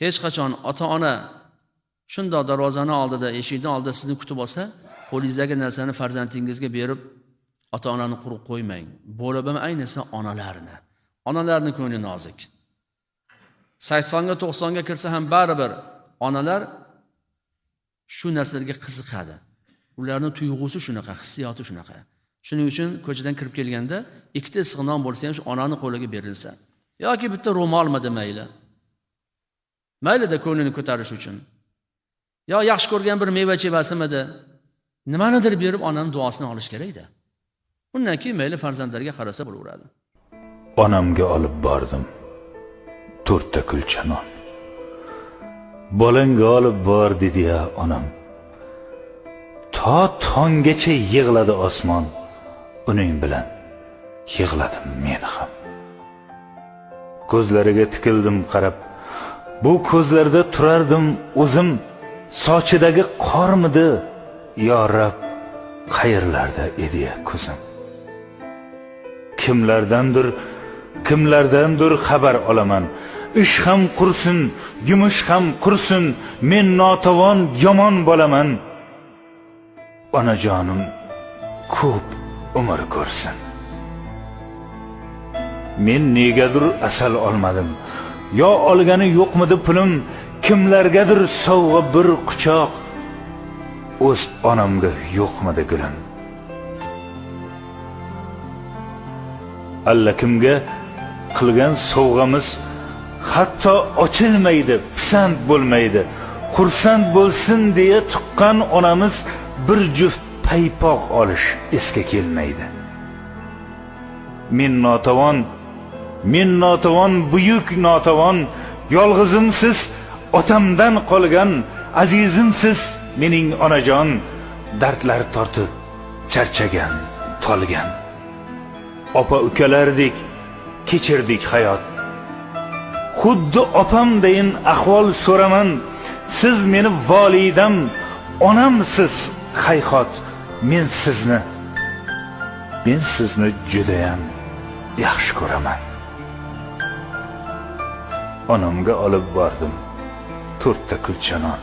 Hech qachon ota-ona shundoq darvozani oldida, eshikning oldida sizni kutib olsa, qo'lingizdagi narsani farzandingizga berib, ota-onani quruq qo'ymang. Bo'lib ham ayniqsa onalarni. Onalarning ko'ngli nozik. 80 ga 90 ga kirsa ham baribir onalar shu narsalarga qiziqadi. Ularning tuyg'usi shunaqa, hissiyoti shunaqa. Shuning uchun ko'chadan kirib kelganda ikkita issiq non bo'lsa ham shu onaning qo'liga berilsa, yoki bitta ro'molmi mayli. Mayli-da ko'nglini ko'tarish uchun. Yo yaxshi ko'rgan bir meva chevasimidi, nimanidir berib onaning duosini olish kerak-da. Undan keyin mayli farzandlarga qarasa bo'laveradi. Onamga olib bordim 4 ta kulcha non. Bolangga olib bor dedi-ya onam. To tonggacha yig'ladi osmon. Uning bilan yig'ladim men ham. Ko'zlariga tikildim qarab. Bu ko'zlarda turardim o'zim. Sochidagi qormidi, yo Rab, qayerlarda edi-ya ko'zim. Kimlardandir xabar olaman. Ish ham qursin, yumush ham qursin, men notavon yomon bo'laman. Onajonim ko'p umr ko'rsin. Men negadir asal olmadim. Yo olgani yo'qmidi pulim, kimlargadir sovg'a bir quchoq. O'z onamga yo'qmidi gulim. Allakimga qilgan sovg'amiz hatto ochilmaydi, pisand bo'lmaydi. Xursand bo'lsin deya tuqqan onamiz bir juft paypoq olish esga kelmaydi. Men notavon, buyuk notavon, yolg'izimsiz otamdan qolgan, azizimsiz mening onajon, dardlar tortib charchagan, tolgan. Opa ukalardek kechirdik hayot. Xuddi opamdayin ahvol so'raman. Siz meni volidam, onamsiz hayhot. Men sizni judayam yaxshi ko'raman. Onamga olib bordim 4 ta kulcha non.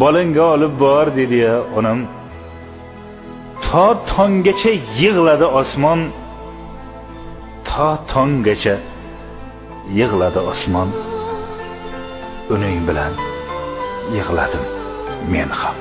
Bolangga olib bor dedi-ya onam. To tonggacha yig'ladi osmon. To tonggacha yig'ladi osmon. Uning bilan yig'ladim men ham.